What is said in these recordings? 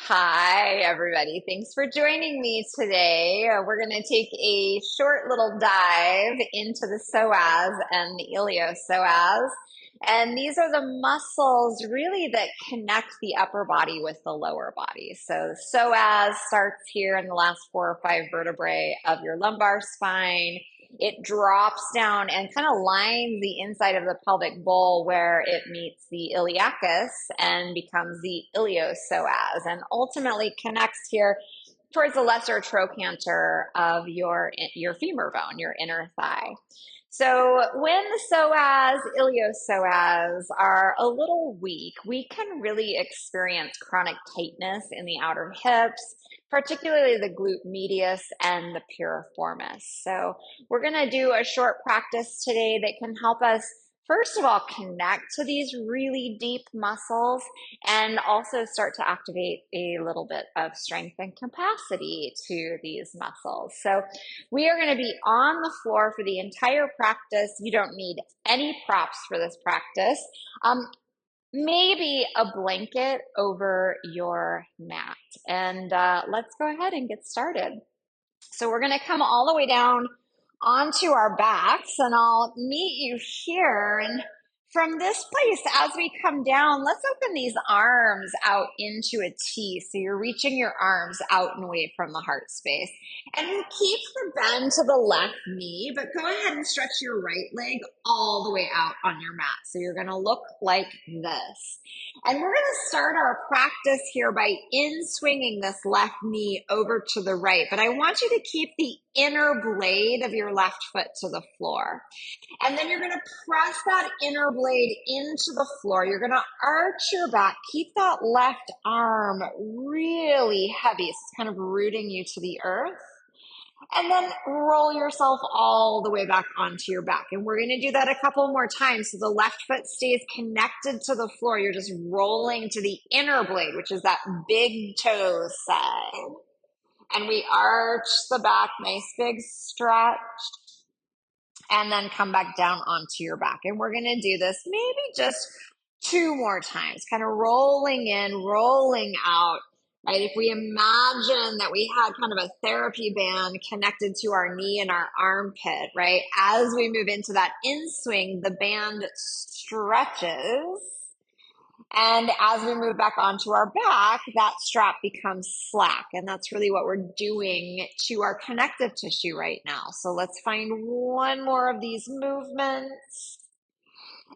Hi, everybody. Thanks for joining me today. We're going to take a short little dive into the psoas and the iliopsoas. And these are the muscles really that connect the upper body with the lower body. So the psoas starts here in the last 4 or 5 vertebrae of your lumbar spine. It drops down and kind of lines the inside of the pelvic bowl where it meets the iliacus and becomes the iliopsoas and ultimately connects here towards the lesser trochanter of your femur bone, your inner thigh. So when the psoas, iliopsoas are a little weak, we can really experience chronic tightness in the outer hips, particularly the glute medius and the piriformis. So we're going to do a short practice today that can help us, first of all, connect to these really deep muscles and also start to activate a little bit of strength and capacity to these muscles. So we are going to be on the floor for the entire practice. You don't need any props for this practice. Maybe a blanket over your mat. And let's go ahead and get started. So we're going to come all the way down onto our backs, and I'll meet you here. And from this place, as we come down, let's open these arms out into a T. So you're reaching your arms out and away from the heart space. And you keep the bend to the left knee, but go ahead and stretch your right leg all the way out on your mat. So you're going to look like this. And we're going to start our practice here by in-swinging this left knee over to the right. But I want you to keep the inner blade of your left foot to the floor. And then you're going to press that inner blade into the floor. You're going to arch your back. Keep that left arm really heavy. So it's kind of rooting you to the earth. And then roll yourself all the way back onto your back. And we're going to do that a couple more times. So the left foot stays connected to the floor. You're just rolling to the inner blade, which is that big toe side. And we arch the back, nice big stretch. And then come back down onto your back. And we're going to do this maybe just 2 more times, kind of rolling in, rolling out. Right? If we imagine that we had kind of a therapy band connected to our knee and our armpit, right? As we move into that in swing, the band stretches. And as we move back onto our back, that strap becomes slack. And that's really what we're doing to our connective tissue right now. So let's find one more of these movements.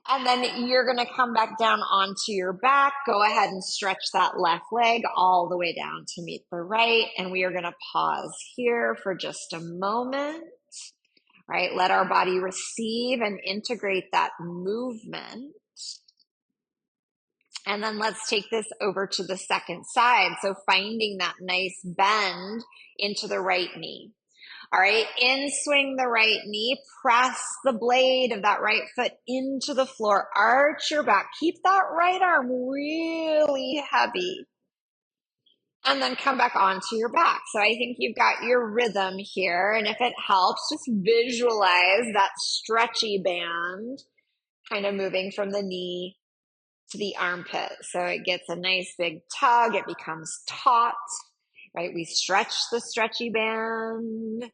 And then you're going to come back down onto your back. Go ahead and stretch that left leg all the way down to meet the right. And we are going to pause here for just a moment, right? Let our body receive and integrate that movement. And then let's take this over to the second side. So finding that nice bend into the right knee. All right, in swing the right knee, press the blade of that right foot into the floor, arch your back, keep that right arm really heavy, and then come back onto your back. So I think you've got your rhythm here, and if it helps, just visualize that stretchy band kind of moving from the knee to the armpit. So it gets a nice big tug, it becomes taut, right? We stretch the stretchy band.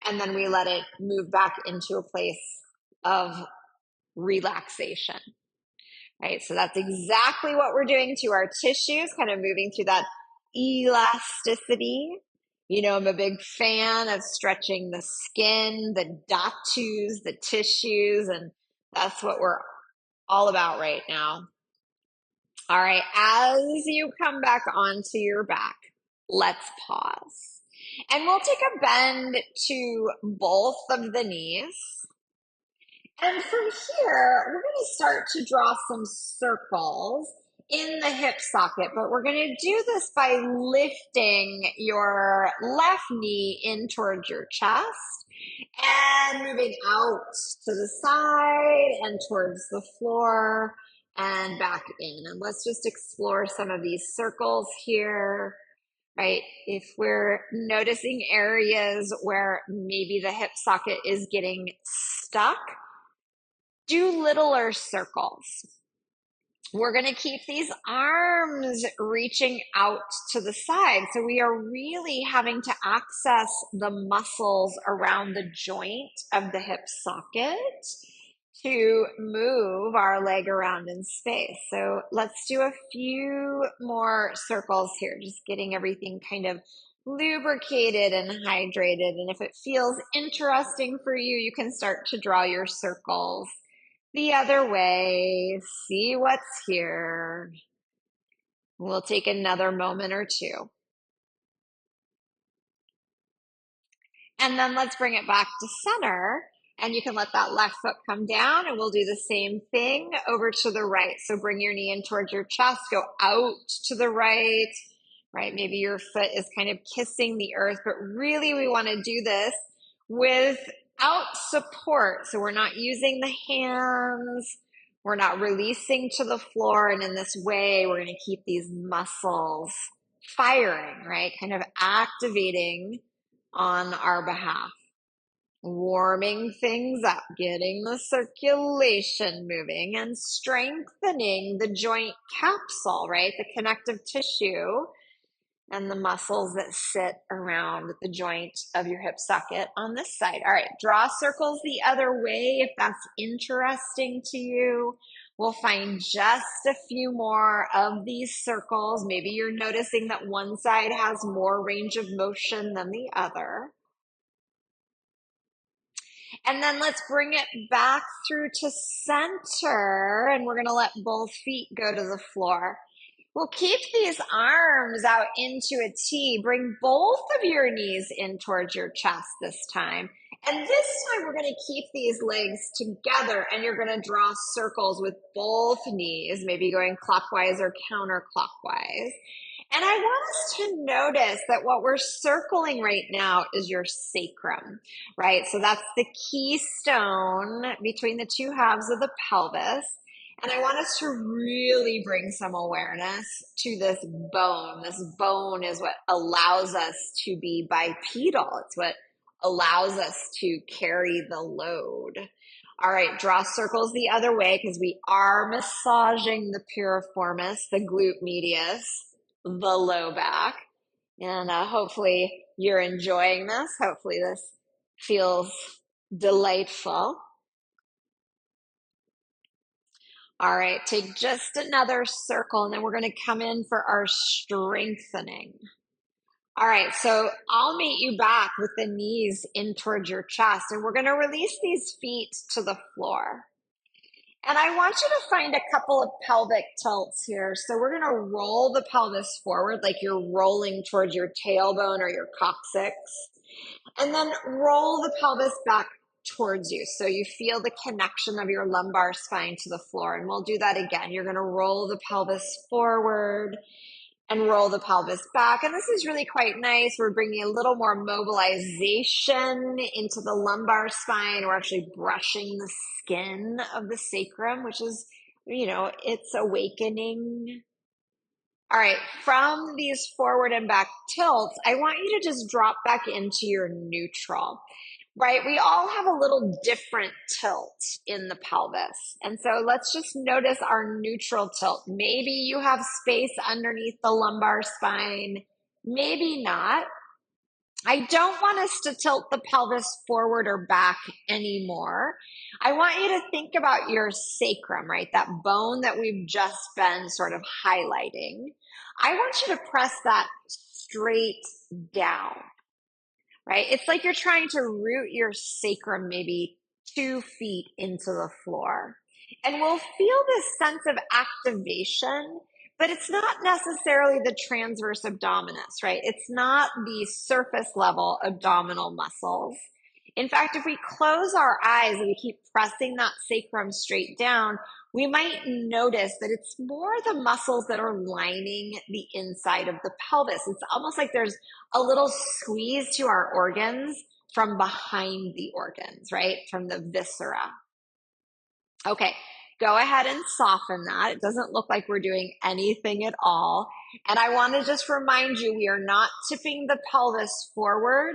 And then we let it move back into a place of relaxation, right? So that's exactly what we're doing to our tissues, kind of moving through that elasticity. You know, I'm a big fan of stretching the skin, the datus, the tissues, and that's what we're all about right now. All right, as you come back onto your back, let's pause. And we'll take a bend to both of the knees. And from here, we're going to start to draw some circles in the hip socket, but we're going to do this by lifting your left knee in towards your chest and moving out to the side and towards the floor and back in. And let's just explore some of these circles here. Right? If we're noticing areas where maybe the hip socket is getting stuck, do littler circles. We're going to keep these arms reaching out to the side. So we are really having to access the muscles around the joint of the hip socket to move our leg around in space. So let's do a few more circles here, just getting everything kind of lubricated and hydrated. And if it feels interesting for you, you can start to draw your circles the other way, see what's here. We'll take another moment or two. And then let's bring it back to center. And you can let that left foot come down, and we'll do the same thing over to the right. So bring your knee in towards your chest, go out to the right, right? Maybe your foot is kind of kissing the earth, but really we want to do this without support. So we're not using the hands, we're not releasing to the floor. And in this way, we're going to keep these muscles firing, right? Kind of activating on our behalf, warming things up, getting the circulation moving and strengthening the joint capsule, right? The connective tissue and the muscles that sit around the joint of your hip socket on this side. All right, draw circles the other way if that's interesting to you. We'll find just a few more of these circles. Maybe you're noticing that one side has more range of motion than the other. And then let's bring it back through to center, and we're going to let both feet go to the floor. We'll keep these arms out into a T. Bring both of your knees in towards your chest this time. And this time we're going to keep these legs together, and you're going to draw circles with both knees, maybe going clockwise or counterclockwise. And I want us to notice that what we're circling right now is your sacrum, right? So that's the keystone between the two halves of the pelvis. And I want us to really bring some awareness to this bone. This bone is what allows us to be bipedal. It's what allows us to carry the load. All right, draw circles the other way because we are massaging the piriformis, the glute medius, the low back. And hopefully you're enjoying this. Hopefully this feels delightful. All right, take just another circle, and then we're going to come in for our strengthening. All right, so I'll meet you back with the knees in towards your chest, and we're going to release these feet to the floor. And I want you to find a couple of pelvic tilts here. So we're going to roll the pelvis forward like you're rolling towards your tailbone or your coccyx. And then roll the pelvis back towards you. So you feel the connection of your lumbar spine to the floor. And we'll do that again. You're going to roll the pelvis forward and roll the pelvis back. And this is really quite nice. We're bringing a little more mobilization into the lumbar spine. We're actually brushing the skin of the sacrum, which is, it's awakening. All right, from these forward and back tilts, I want you to just drop back into your neutral, right? We all have a little different tilt in the pelvis. And so let's just notice our neutral tilt. Maybe you have space underneath the lumbar spine, maybe not. I don't want us to tilt the pelvis forward or back anymore. I want you to think about your sacrum, right? That bone that we've just been sort of highlighting. I want you to press that straight down, right? It's like you're trying to root your sacrum maybe 2 feet into the floor. And we'll feel this sense of activation, but it's not necessarily the transverse abdominis, right? It's not the surface level abdominal muscles. In fact, if we close our eyes and we keep pressing that sacrum straight down, we might notice that it's more the muscles that are lining the inside of the pelvis. It's almost like there's a little squeeze to our organs from behind the organs, right? From the viscera. Okay, go ahead and soften that. It doesn't look like we're doing anything at all. And I want to just remind you, we are not tipping the pelvis forward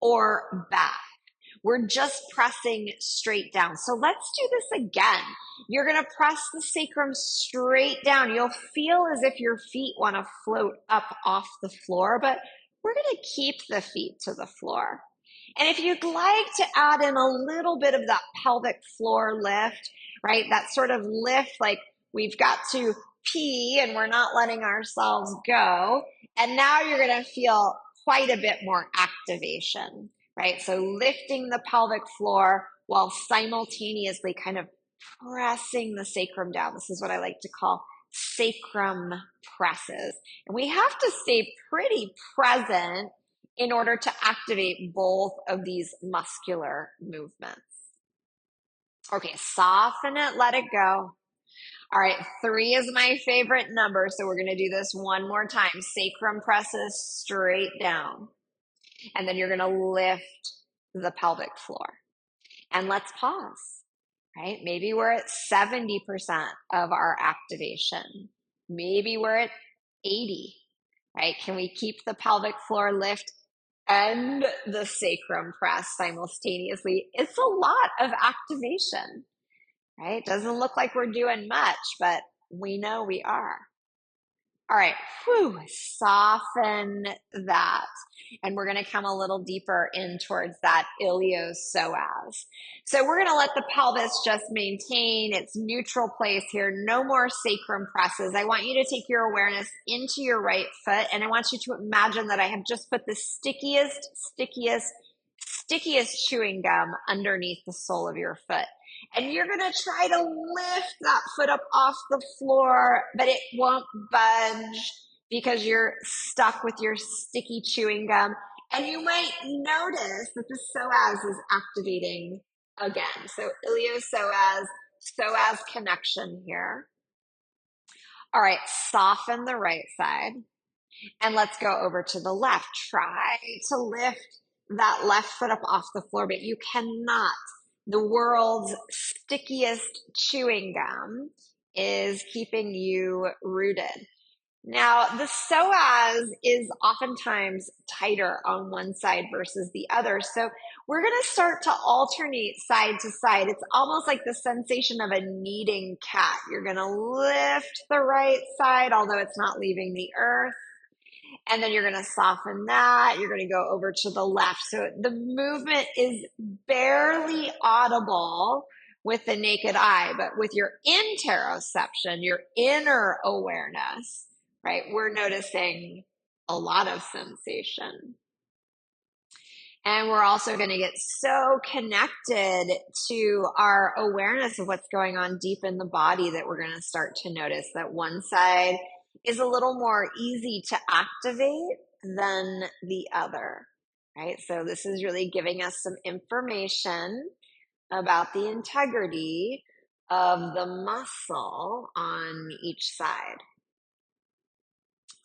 or back. We're just pressing straight down. So let's do this again. You're going to press the sacrum straight down. You'll feel as if your feet want to float up off the floor, but we're going to keep the feet to the floor. And if you'd like to add in a little bit of that pelvic floor lift, right? That sort of lift, like we've got to pee and we're not letting ourselves go. And now you're going to feel quite a bit more activation, right? So lifting the pelvic floor while simultaneously kind of pressing the sacrum down. This is what I like to call sacrum presses. And we have to stay pretty present in order to activate both of these muscular movements. Okay, soften it, let it go. All right, 3 is my favorite number, so we're going to do this one more time. Sacrum presses straight down, and then you're going to lift the pelvic floor. And let's pause, right? Maybe we're at 70% of our activation. Maybe we're at 80, right? Can we keep the pelvic floor lift and the sacrum press simultaneously? It's a lot of activation, right? Doesn't look like we're doing much, but we know we are. All right, soften that. And we're going to come a little deeper in towards that iliopsoas. So we're going to let the pelvis just maintain its neutral place here. No more sacrum presses. I want you to take your awareness into your right foot. And I want you to imagine that I have just put the stickiest chewing gum underneath the sole of your foot. And you're going to try to lift that foot up off the floor, but it won't budge because you're stuck with your sticky chewing gum. And you might notice that the psoas is activating again. So iliopsoas, psoas connection here. All right, soften the right side. And let's go over to the left. Try to lift that left foot up off the floor, but you cannot. The world's stickiest chewing gum is keeping you rooted. Now, the psoas is oftentimes tighter on one side versus the other. So we're going to start to alternate side to side. It's almost like the sensation of a kneading cat. You're going to lift the right side, although it's not leaving the earth. And then you're going to soften that. You're going to go over to the left. So the movement is barely audible with the naked eye, but with your interoception, your inner awareness, right? We're noticing a lot of sensation. And we're also going to get so connected to our awareness of what's going on deep in the body that we're going to start to notice that one side is a little more easy to activate than the other, right? So this is really giving us some information about the integrity of the muscle on each side.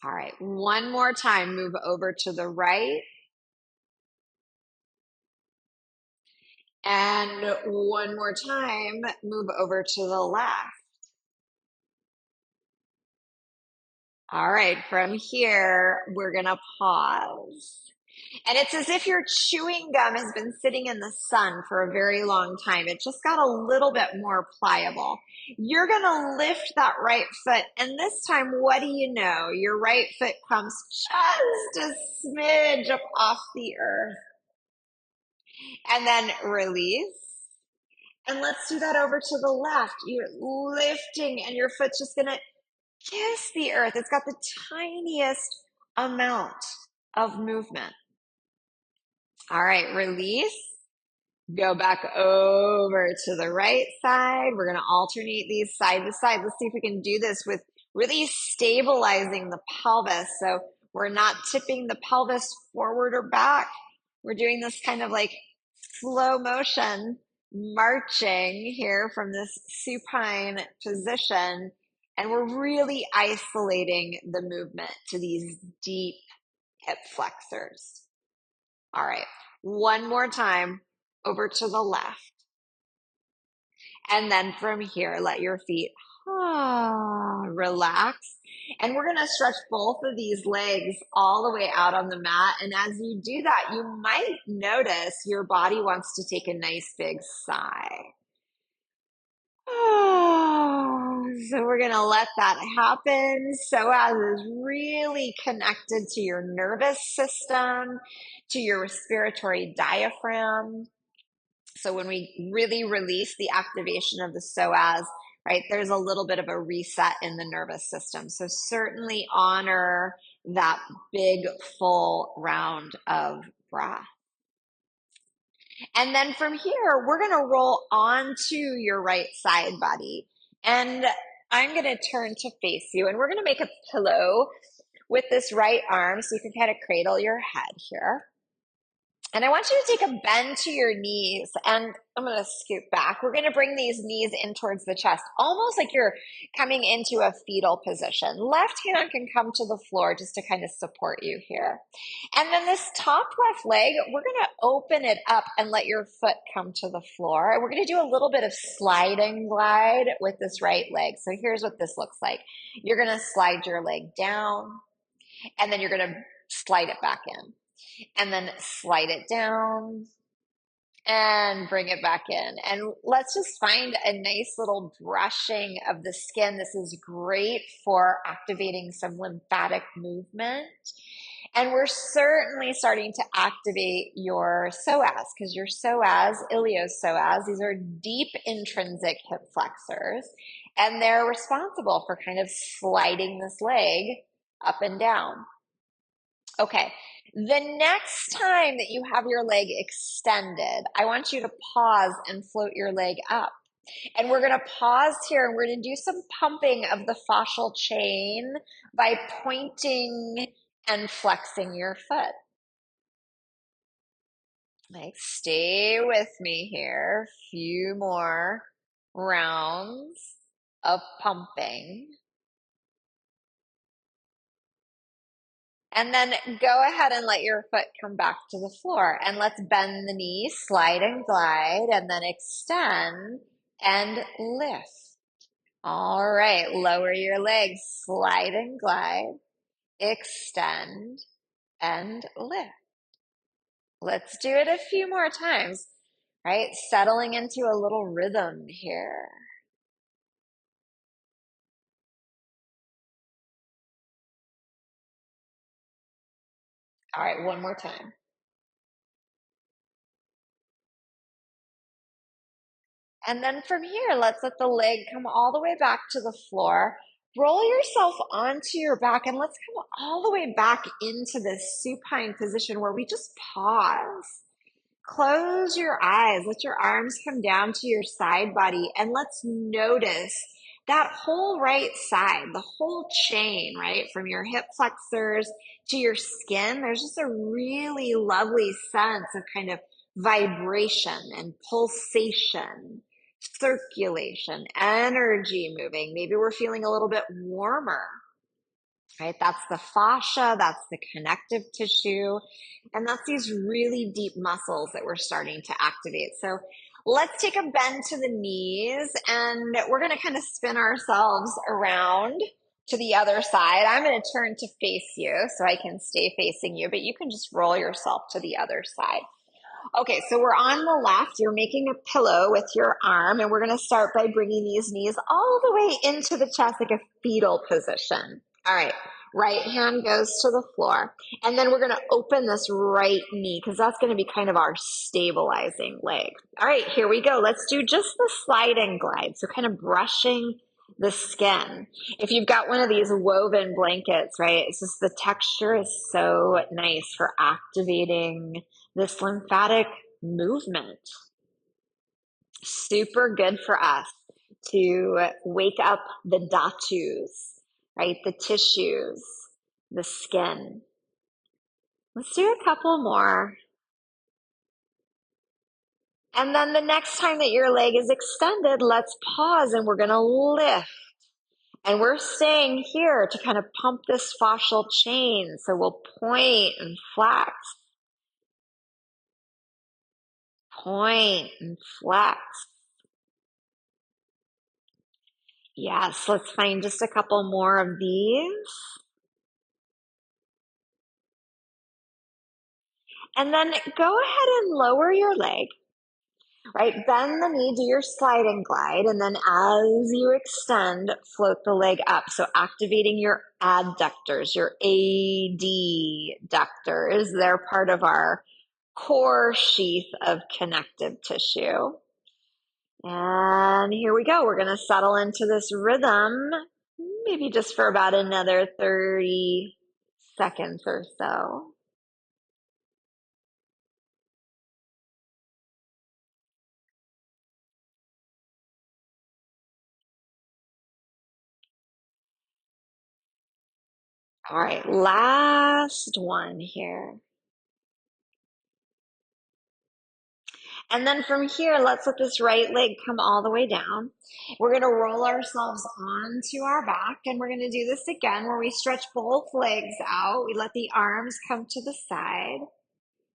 All right, one more time, move over to the right. And one more time, move over to the left. All right, from here, we're going to pause. And it's as if your chewing gum has been sitting in the sun for a very long time. It just got a little bit more pliable. You're going to lift that right foot. And this time, what do you know? Your right foot comes just a smidge up off the earth. And then release. And let's do that over to the left. You're lifting and your foot's just going to kiss the earth. It's got the tiniest amount of movement. All right, release. Go back over to the right side. We're going to alternate these side to side. Let's see if we can do this with really stabilizing the pelvis. So we're not tipping the pelvis forward or back. We're doing this kind of like slow motion marching here from this supine position. And we're really isolating the movement to these deep hip flexors. All right, one more time over to the left. And then from here, let your feet relax. And we're going to stretch both of these legs all the way out on the mat. And as you do that, you might notice your body wants to take a nice big sigh. So we're going to let that happen. Psoas is really connected to your nervous system, to your respiratory diaphragm. So when we really release the activation of the psoas, right, there's a little bit of a reset in the nervous system. So certainly honor that big, full round of breath. And then from here, we're going to roll onto your right side body. And I'm going to turn to face you. And we're going to make a pillow with this right arm so you can kind of cradle your head here. And I want you to take a bend to your knees, and I'm going to scoot back. We're going to bring these knees in towards the chest, almost like you're coming into a fetal position. Left hand can come to the floor just to kind of support you here. And then this top left leg, we're going to open it up and let your foot come to the floor. And we're going to do a little bit of slide and glide with this right leg. So here's what this looks like. You're going to slide your leg down, and then you're going to slide it back in. And then slide it down and bring it back in. And let's just find a nice little brushing of the skin. This is great for activating some lymphatic movement. And we're certainly starting to activate your psoas, because your psoas, iliopsoas, these are deep intrinsic hip flexors, and they're responsible for kind of sliding this leg up and down. Okay, the next time that you have your leg extended, I want you to pause and float your leg up. And we're going to pause here and we're going to do some pumping of the fascial chain by pointing and flexing your foot. Like, stay with me here. Few more rounds of pumping. And then go ahead and let your foot come back to the floor. And let's bend the knee, slide and glide, and then extend and lift. All right, lower your legs, slide and glide, extend and lift. Let's do it a few more times, right? Settling into a little rhythm here. All right, one more time. And then from here, let's let the leg come all the way back to the floor. Roll yourself onto your back and let's come all the way back into this supine position where we just pause. Close your eyes. Let your arms come down to your side body and let's notice that whole right side, the whole chain, right? From your hip flexors to your skin. There's just a really lovely sense of kind of vibration and pulsation, circulation, energy moving. Maybe we're feeling a little bit warmer, right? That's the fascia, that's the connective tissue, and that's these really deep muscles that we're starting to activate. So let's take a bend to the knees and we're going to kind of spin ourselves around to the other side. I'm going to turn to face you so I can stay facing you, but you can just roll yourself to the other side. Okay, so we're on the left. You're making a pillow with your arm, and we're going to start by bringing these knees all the way into the chest like a fetal position. All right, right hand goes to the floor. And then we're going to open this right knee because that's going to be kind of our stabilizing leg. All right, here we go. Let's do just the slide and glide. So kind of brushing the skin. If you've got one of these woven blankets, right, it's just the texture is so nice for activating this lymphatic movement. Super good for us to wake up the dhatus, right? The tissues, the skin. Let's do a couple more. And then the next time that your leg is extended, let's pause and we're going to lift. And we're staying here to kind of pump this fascial chain. So we'll point and flex. Point and flex. Yes, let's find just a couple more of these. And then go ahead and lower your leg, right? Bend the knee, do your slide and glide. And then as you extend, float the leg up. So activating your adductors, your adductors, they're part of our core sheath of connective tissue. And here we go. We're going to settle into this rhythm, maybe just for about another 30 seconds or so. All right, last one here. And then from here, let's let this right leg come all the way down. We're going to roll ourselves onto our back, and we're going to do this again where we stretch both legs out. We let the arms come to the side.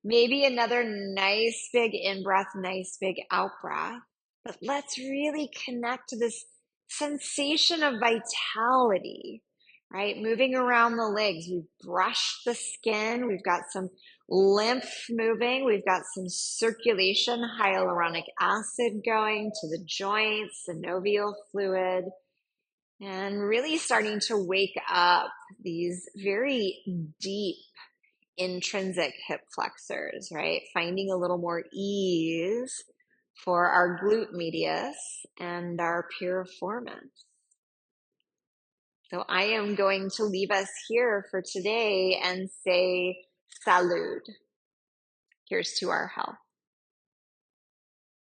Maybe another nice big in breath, nice big out breath. But let's really connect to this sensation of vitality, right? Moving around the legs. We've brushed the skin. We've got some lymph moving. We've got some circulation, hyaluronic acid going to the joints, synovial fluid, and really starting to wake up these very deep intrinsic hip flexors, right? Finding a little more ease for our glute medius and our piriformis. So I am going to leave us here for today and say salud. Here's to our health.